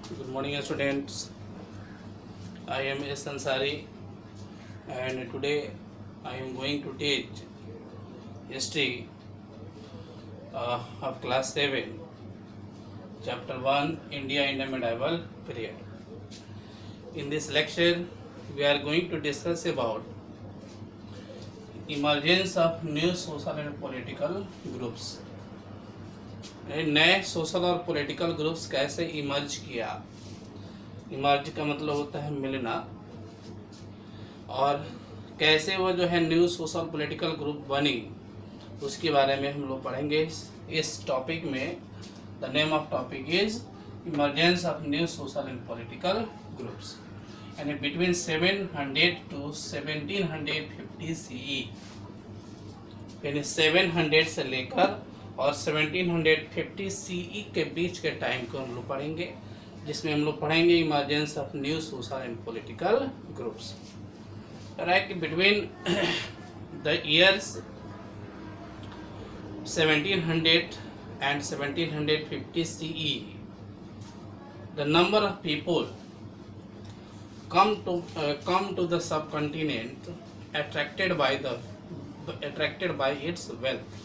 Good morning, students. I am S. Ansari, and today I am going to teach history of class 7, chapter 1, India in the medieval period. In this lecture, we are going to discuss about emergence of new social and political groups. नए social और political groups कैसे emerge किया। Emerge का मतलब होता है मिलना, और कैसे वो जो है न्यू सोशल पॉलिटिकल ग्रुप बनी, उसके बारे में हम लोग पढ़ेंगे इस टॉपिक में। The name of topic is emergence of new social and political groups, यानी बिटवीन 700 to 1750 CE, यानी 700 से लेकर और 1750 CE के बीच के टाइम को हम लोग पढ़ेंगे, जिसमें हम लोग पढ़ेंगे emergence of new social and political groups. Right, between the years 1700 and 1750 CE, the number of people come to the subcontinent attracted by its wealth।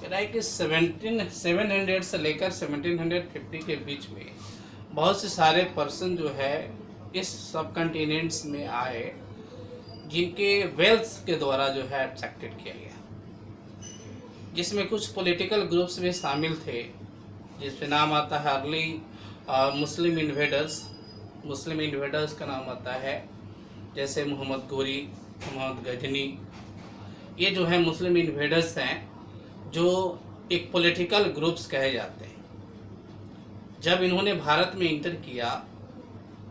Right, 700 से लेकर 1750 के बीच में बहुत से सारे पर्सन जो है इस सब कंटिनेंट्स में आए, जिनके वेल्थ के द्वारा जो है अट्रैक्टेड किया गया, जिसमें कुछ पॉलिटिकल ग्रुप्स भी शामिल थे, जिसमें नाम आता है अर्ली मुस्लिम इन्वेडर्स। मुस्लिम इन्वेडर्स का नाम आता है जैसे मोहम्मद गोरी, मोहम्मद गजनी। ये जो है मुस्लिम इन्वेडर्स हैं, जो एक पॉलिटिकल ग्रुप्स कहे जाते हैं। जब इन्होंने भारत में इंटर किया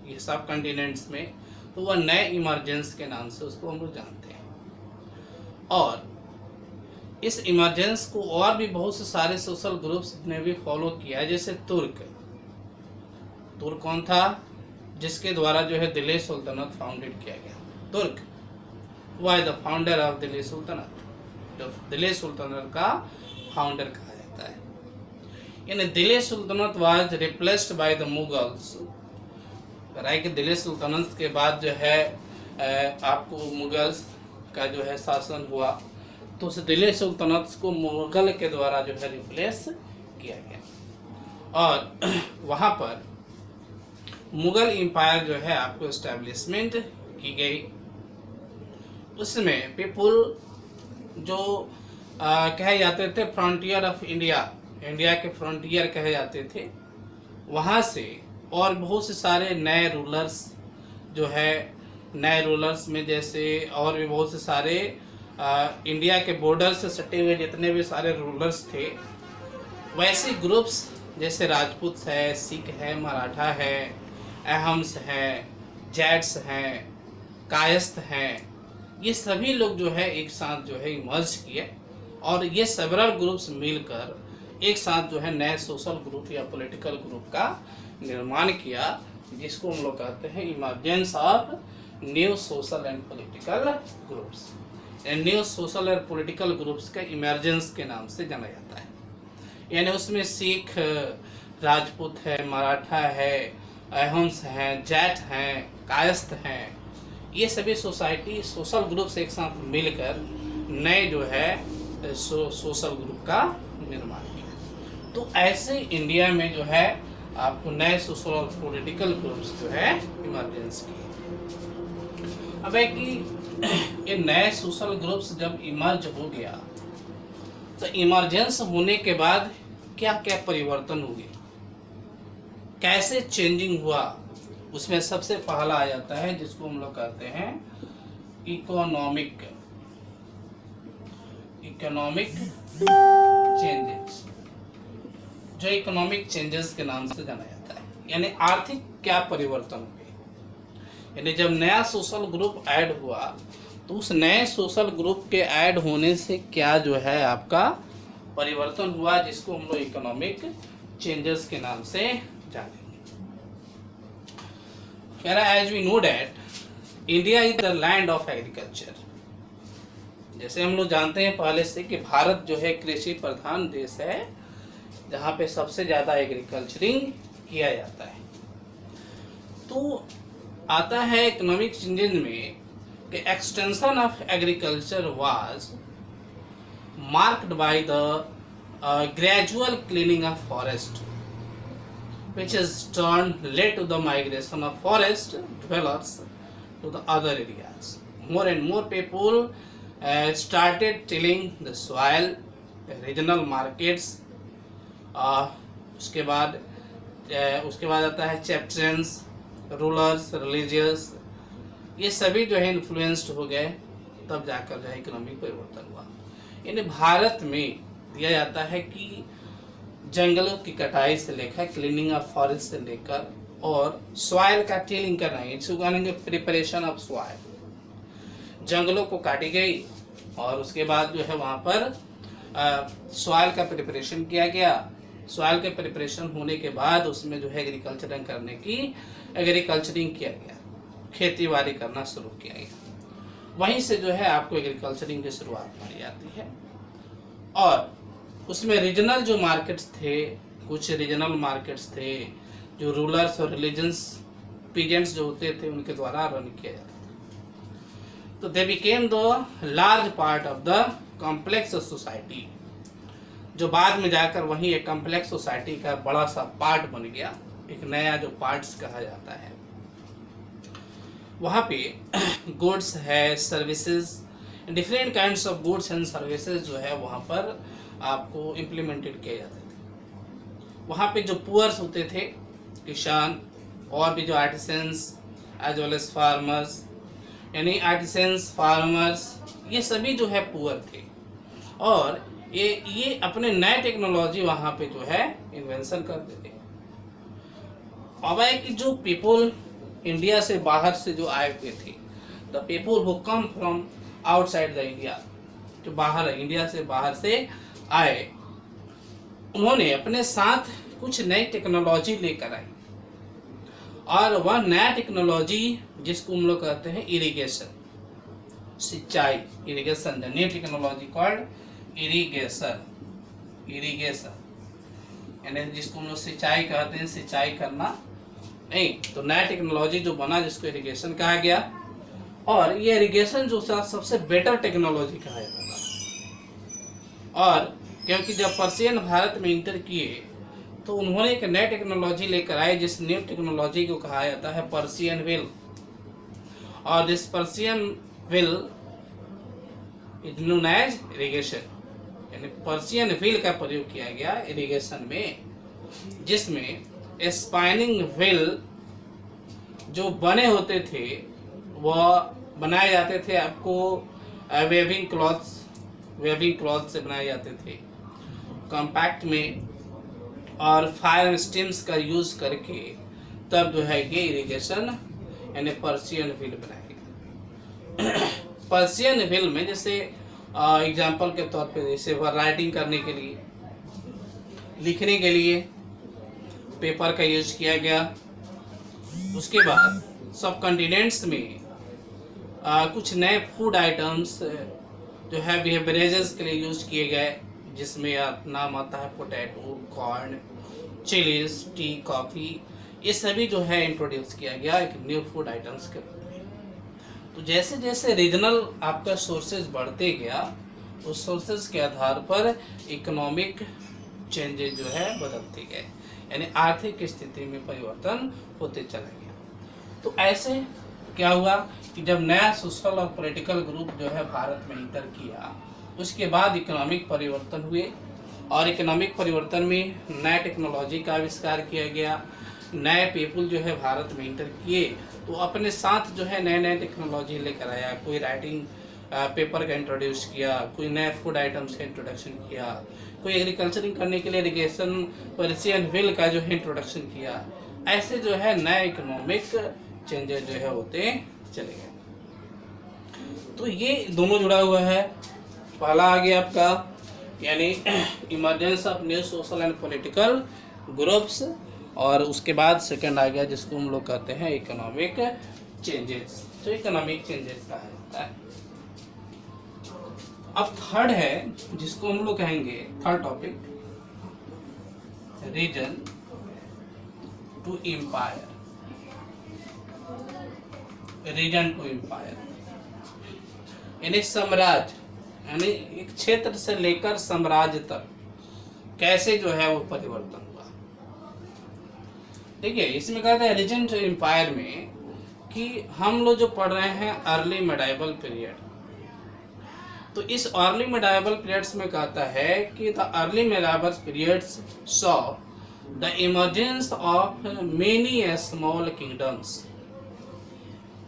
ये सब कंटिनेंट्स में, तो वह नए इमरजेंस के नाम से उसको हम लोग जानते हैं। और इस इमरजेंस को और भी बहुत से सारे सोशल ग्रुप्स ने भी फॉलो किया, जैसे तुर्क कौन था, जिसके द्वारा जो है दिल्ली सुल्तनत फाउंडेड किया गया। Turk was the founder of Delhi sultanate, Delhi sultanate का फाउंडर कहा जाता है। यानी Delhi sultanate was replaced by the Mughals. Right, Delhi sultanate के बाद जो है आपको मुगल्स का जो है शासन हुआ, तो उस दिल्ली सुल्तनत को मुगल के द्वारा जो है रिप्लेस किया गया, और वहाँ पर मुगल एम्पायर जो है आपको एस्टेब्लिशमेंट की गई। उसमें पीपुल जो कहे जाते थे फ्रंटियर ऑफ इंडिया, इंडिया के फ्रंटियर कहे जाते थे, वहाँ से और बहुत से सारे नए रूलर्स जो है, नए रूलर्स में जैसे और भी बहुत से सारे इंडिया के बॉर्डर से सटे हुए जितने भी सारे रूलर्स थे, वैसे ग्रुप्स जैसे राजपूत है, सिख है, मराठा है, अहम्स हैं, जैट्स हैं, कायस्थ हैं, ये सभी लोग जो है एक साथ जो है इमर्ज किए, और ये सेवरल ग्रुप्स मिलकर एक साथ जो है नए सोशल ग्रुप या पॉलिटिकल ग्रुप का निर्माण किया, जिसको हम लोग कहते हैं emergence of new social and political groups. New social और पॉलिटिकल ग्रुप्स का इमर्जेंस के नाम से जाना जाता है। यानी उसमें सिख, राजपूत है, मराठा है, अहम्स हैं, जैट हैं, कायस्थ हैं, ये सभी सोसाइटी सोशल ग्रुप्स एक साथ मिलकर नए जो है सोशल ग्रुप का निर्माण किया। तो ऐसे इंडिया में जो है आपको नए सोशल और पॉलिटिकल ग्रुप्स जो है इमरजेंस किए। अब है कि ये नए सोशल ग्रुप्स जब इमर्ज हो गया, तो इमरजेंस होने के बाद क्या क्या परिवर्तन हुए, कैसे चेंजिंग हुआ, उसमें सबसे पहला आ जाता है जिसको हम लोग कहते हैं इकोनॉमिक चेंजेस, जो इकोनॉमिक चेंजेस के नाम से जाना जाता है। यानी आर्थिक क्या परिवर्तन हुए, यानी जब नया सोशल ग्रुप ऐड हुआ, तो उस नए सोशल ग्रुप के ऐड होने से क्या जो है आपका परिवर्तन हुआ, जिसको हम लोग इकोनॉमिक चेंजेस के नाम से जानेंगे। As we know that India is the land of agriculture, जैसे हम लोग जानते हैं पहले से कि भारत जो है कृषि प्रधान देश है, जहाँ पे सबसे ज़्यादा एग्रीकल्चरिंग किया जाता है। तो आता है इकोनॉमिक चेंजेस में कि extension of agriculture was marked by the gradual cleaning of forest which is turned led to the migration of forest dwellers to the other areas. More and more people started tilling the soil, regional markets. उसके बाद आता है chapters, rulers, religious, ये सभी जो है influenced हो गए, तब जाकर जो है इकोनॉमिक परिवर्तन हुआ। यानी भारत में दिया जाता है कि जंगलों की कटाई से लेकर क्लीनिंग ऑफ फॉरेस्ट से लेकर और सॉइल का टिलिंग करना, इसको कहेंगे प्रिपरेशन ऑफ सॉइल। जंगलों को काटी गई और उसके बाद जो है वहाँ पर सॉइल का प्रिपरेशन किया गया। सॉइल के प्रिपरेशन होने के बाद उसमें जो है एग्रीकल्चरिंग किया गया, खेती बाड़ी करना शुरू किया गया। वहीं से जो है आपको एग्रीकल्चरिंग की शुरुआत मानी जाती है। और उसमें रीजनल जो मार्केट्स थे, कुछ रीजनल मार्केट्स थे जो रूलर्स और रिलीजन्स पीजेंट्स जो होते थे उनके द्वारा रन किया जाता था। तो they became the large part of the complex society, जो बाद में जाकर वहीं एक कॉम्प्लेक्स सोसाइटी का बड़ा सा पार्ट बन गया, एक नया जो पार्ट्स कहा जाता है। वहाँ पे गुड्स है, services, different kinds of goods and services जो है वहाँ पर आपको इम्प्लीमेंटेड किए जाते थे। वहाँ पे जो पुअर्स होते थे, किसान और भी जो artisans as well as farmers, यानी आर्टिसंस, फार्मर्स, ये सभी जो है पुअर थे। और ये अपने नए टेक्नोलॉजी वहाँ पे जो है इन्वेंशन करते थे। अब है कि जो पीपल इंडिया से बाहर से जो आए हुए थे, the people who come from outside the India, जो बाहर इंडिया से बाहर से आए, उन्होंने अपने साथ कुछ नई टेक्नोलॉजी लेकर आई। और वह नया टेक्नोलॉजी जिसको हम लोग कहते हैं इरिगेशन, सिंचाई, irrigation, the new technology called irrigation, यानी जिसको हम लोग सिंचाई कहते हैं, सिंचाई करना नहीं, तो नया टेक्नोलॉजी जो बना जिसको इरिगेशन कहा गया। और ये इरिगेशन जो सबसे बेटर टेक्नोलॉजी कहा जाता था। और क्योंकि जब पर्शियन भारत में इंटर किए तो उन्होंने एक नई टेक्नोलॉजी लेकर आए, जिस न्यू टेक्नोलॉजी को कहा जाता है पर्शियन व्हील। और this Persian wheel is known as irrigation, यानी पर्शियन व्हील का प्रयोग किया गया इरिगेशन में, जिसमें स्पाइनिंग व्हील जो बने होते थे वह बनाए जाते थे आपको वेविंग क्लॉथ से बनाए जाते थे कॉम्पैक्ट में, और फायर स्टीम्स का यूज करके तब जो है ये इरिगेशन यानी पर्शियन व्हील बनाया गया। पर्शियन व्हील में जैसे एग्जांपल के तौर पे जैसे वह राइटिंग करने के लिए, लिखने के लिए पेपर का यूज किया गया। उसके बाद सब कॉन्टिनेंट्स में कुछ नए फूड आइटम्स जो है बेवरेजेस के लिए यूज किए गए, जिसमें नाम आता है potato, corn, chillies, T, coffee, ये सभी जो है इंट्रोड्यूस किया गया एक न्यू फूड आइटम्स के रूप में। तो जैसे जैसे रीजनल आपका सोर्सेज बढ़ते गया, उस सोर्सेज के आधार पर इकोनॉमिक चेंजेस जो है बदलते गए, यानी आर्थिक स्थिति में परिवर्तन होते चला गया। तो ऐसे क्या हुआ कि जब नया सोशल और पॉलिटिकल ग्रुप जो है भारत में इंटर किया, उसके बाद इकोनॉमिक परिवर्तन हुए। और इकोनॉमिक परिवर्तन में नए टेक्नोलॉजी का आविष्कार किया गया, नए पीपल जो है भारत में इंटर किए, तो अपने साथ जो है नए नए टेक्नोलॉजी लेकर आया। कोई राइटिंग पेपर का इंट्रोड्यूस किया, कोई नए फूड आइटम्स का इंट्रोडक्शन किया, कोई एग्रीकल्चरिंग करने के लिए इरिगेशन पर्शियन व्हील का जो है इंट्रोडक्शन किया। ऐसे जो है नए इकोनॉमिक चेंजेस जो है होते चले गए। तो ये दोनों जुड़ा हुआ है। पहला आ गया आपका यानी emergence of new social and political groups, और उसके बाद सेकंड आ गया जिसको हम लोग कहते हैं इकोनॉमिक चेंजेस। तो इकोनॉमिक चेंजेस का है। अब थर्ड है जिसको हम लोग कहेंगे, third topic, region to empire, region to empire, यानी साम्राज्य, यानी एक क्षेत्र से लेकर साम्राज्य तक कैसे जो है वो परिवर्तन हुआ। देखिए इसमें कहते हैं रीजन टू एम्पायर में कि हम लोग जो पढ़ रहे हैं अर्ली मेडाइवल पीरियड, तो इस अर्ली मेडाइवल पीरियड्स में कहता है कि the early medieval periods saw the emergence of many small kingdoms.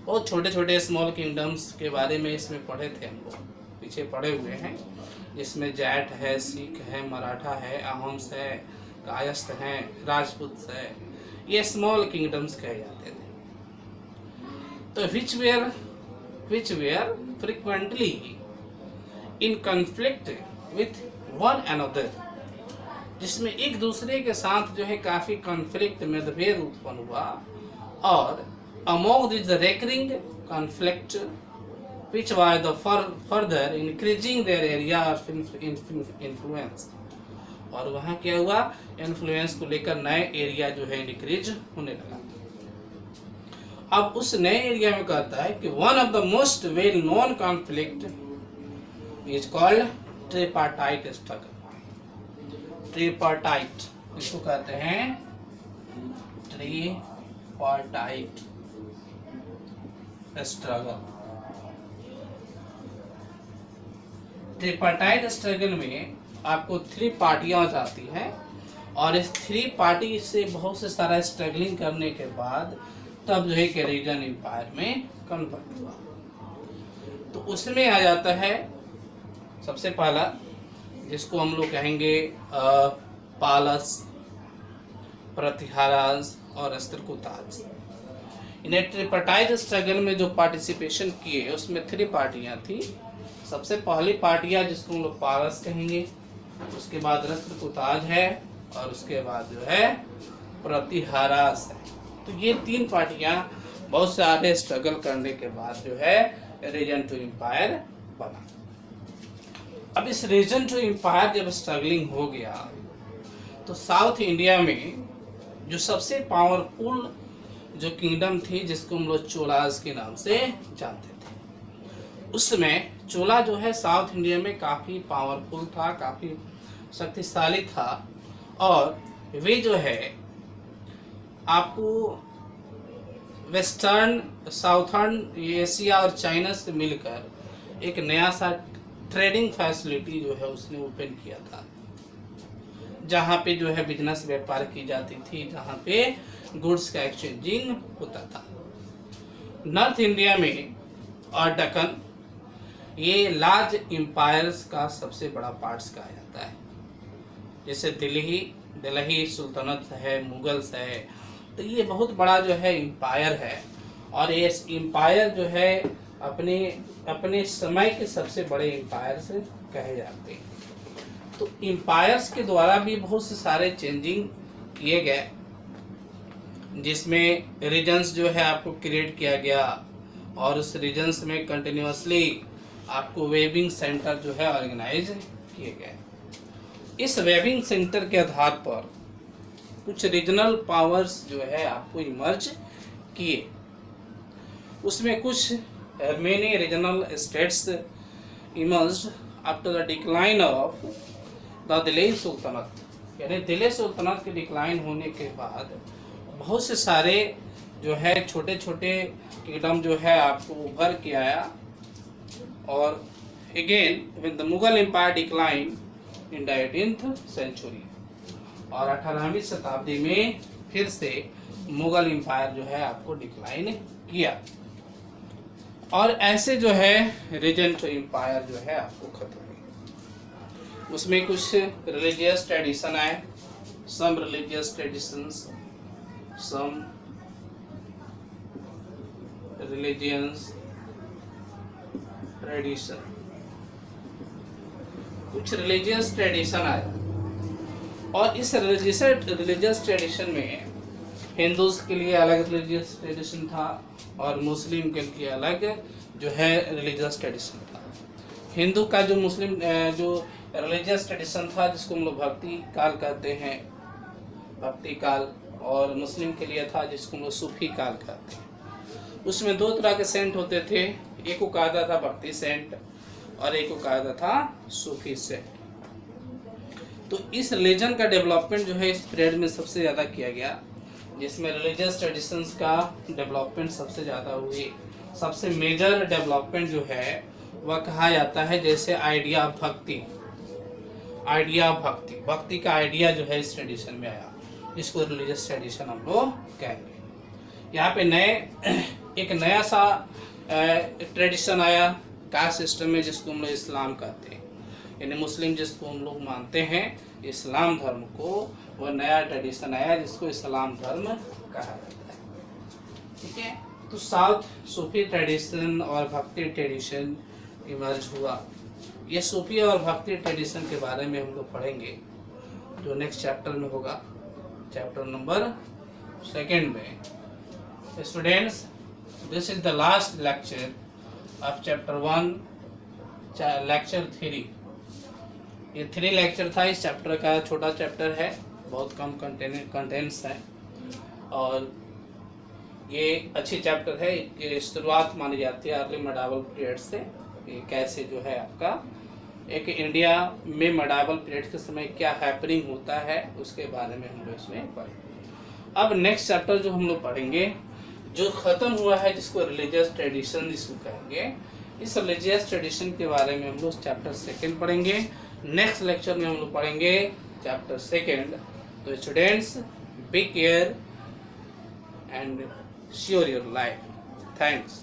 बहुत छोटे छोटे स्मॉल किंगडम्स के बारे में इसमें पढ़े थे हम लोग, पीछे पढ़े हुए हैं, जिसमें जाट है, सिख है, मराठा है, अहोम्स है, कायस्थ हैं, राजपूत है, ये स्मॉल किंगडम्स कहे जाते थे। तो which were frequently in conflict with one another, जिसमें एक दूसरे के साथ जो है काफी कॉन्फ्लिक्ट मतभेद उत्पन्न हुआ, और among these the recurring conflict which was the further increasing their area of influence, और वहाँ क्या हुआ, इन्फ्लुएंस को लेकर नए एरिया जो है इंक्रीज होने लगा। अब उस नए एरिया में कहता है कि one of the most well known conflict is called tripartite struggle. Tripartite इसको कहते हैं ट्रिपार्टाइट स्ट्रगल। ट्रिपार्टाइट स्ट्रगल में आपको 3 पार्टियां जाती हैं, और इस 3 पार्टी से बहुत से सारा स्ट्रगलिंग करने के बाद तब जो है कि रीजन एम्पायर में कन्वर्ट हुआ। तो उसमें आ जाता है सबसे पहला, जिसको हम लोग कहेंगे पालस, प्रतिहाराज और अस्त्रकुताज। इन्हें ट्रिपार्टाइट स्ट्रगल में जो पार्टिसिपेशन किए उसमें 3 पार्टियां थी। सबसे पहली पार्टियां जिसको हम लोग पारस कहेंगे, उसके बाद राष्ट्रकूटाज है, और उसके बाद जो है प्रतिहारास है। तो ये 3 पार्टियां बहुत सारे स्ट्रगल करने के बाद जो है रीजन टू एम्पायर बना। अब इस रीजन टू एम्पायर जब स्ट्रगलिंग हो गया, तो साउथ इंडिया में जो सबसे पावरफुल जो किंगडम थी, जिसको हम लोग चोलाज के नाम से जानते थे, उसमें चोला जो है साउथ इंडिया में काफ़ी पावरफुल था, काफ़ी शक्तिशाली था, और वे जो है आपको वेस्टर्न, साउथर्न एशिया और चाइना से मिलकर एक नया सा ट्रेडिंग फैसिलिटी जो है उसने ओपन किया था, जहाँ पे जो है बिजनेस व्यापार की जाती थी, जहाँ पे गुड्स का एक्सचेंजिंग होता था। नॉर्थ इंडिया में और दक्कन, ये लार्ज एम्पायर्स का सबसे बड़ा पार्ट्स कहा जाता है। जैसे दिल्ली सुल्तनत है, मुगल्स है, तो ये बहुत बड़ा जो है एम्पायर है, और ये एम्पायर जो है अपने समय के सबसे बड़े एम्पायर से कहे जाते हैं। तो एम्पायर्स के द्वारा भी बहुत से सारे चेंजिंग किए गए, जिसमें रीजन्स जो है आपको क्रिएट किया गया, और उस रीजन्स में कंटिन्यूसली आपको वेबिंग सेंटर जो है ऑर्गेनाइज किए गए। इस वेबिंग सेंटर के आधार पर कुछ रीजनल पावर्स जो है आपको इमर्ज किए। उसमें कुछ many regional states emerged after the decline of the Delhi sultanate, यानी दिल्ली सुल्तनत के डिक्लाइन होने के बाद बहुत से सारे जो है छोटे छोटे किंगडम जो है आपको उभर के आया, और again when the Mughal empire decline in the 18th century, और 18वीं शताब्दी में फिर से मुगल एम्पायर जो है आपको डिक्लाइन किया, और ऐसे जो है रीजन टू एम्पायर जो है आपको खत्म हुई। उसमें कुछ रिलीजियस ट्रेडिशन आए, some religious traditions, some religions tradition, कुछ रिलीजियस ट्रेडिशन आया, और इस रिलीजियस ट्रेडिशन में हिंदूज के लिए अलग रिलीजियस ट्रेडिशन था, और मुस्लिम के लिए अलग जो है रिलीजियस ट्रेडिशन था। हिंदू का जो मुस्लिम जो रिलीजियस ट्रेडिशन था, जिसको हम लोग भक्ति काल कहते हैं, भक्ति काल, और मुस्लिम के लिए था जिसको हम लोग सूफी काल कहते हैं। उसमें दो तरह के सेंट होते थे, एक को कहा था भक्ति सेंट और एक को कहा था सूफी सेंट। तो इस रिलीजन का डेवलपमेंट जो है इस पीरियड में सबसे ज़्यादा किया गया, जिसमें रिलीजियस ट्रेडिशंस का डेवलपमेंट सबसे ज़्यादा हुई। सबसे मेजर डेवलपमेंट जो है वह कहा जाता है जैसे आइडिया ऑफ भक्ति, भक्ति का आइडिया जो है इस ट्रेडिशन में आया, जिसको रिलीजियस ट्रेडिशन हम लोग कहेंगे। यहाँ पे एक नया सा ट्रेडिशन आया कास्ट सिस्टम में, जिसको हम लोग इस्लाम कहते हैं। यानी मुस्लिम जिसको हम लोग मानते हैं इस्लाम धर्म को, वह नया ट्रेडिशन आया जिसको इस्लाम धर्म कहा जाता है। ठीक है, तो साउथ सूफी ट्रेडिशन और भक्ति ट्रेडिशन इमर्ज हुआ। ये सूफी और भक्ति ट्रेडिशन के बारे में हम लोग पढ़ेंगे जो नेक्स्ट चैप्टर में होगा, चैप्टर नंबर 2 में। Students, this is the last lecture of chapter 1, lecture 3। ये 3 लेक्चर था इस चैप्टर का, छोटा चैप्टर है, बहुत कम कंटेंट्स है और ये अच्छी चैप्टर है। ये शुरुआत मानी जाती है अर्ली मेडावल पीरियड से। ये कैसे जो है आपका एक इंडिया में मेडावल पीरियड के समय क्या हैपनिंग होता है उसके बारे में हम लोग इसमें पढ़ेंगे। अब नेक्स्ट चैप्टर जो हम लोग पढ़ेंगे जो ख़त्म हुआ है, जिसको रिलीजियस ट्रेडिशन जिसको कहेंगे, इस रिलीजियस ट्रेडिशन के बारे में हम लोग चैप्टर 2 पढ़ेंगे। नेक्स्ट लेक्चर में हम लोग पढ़ेंगे चैप्टर 2। तो students, be care and sure your life. Thanks.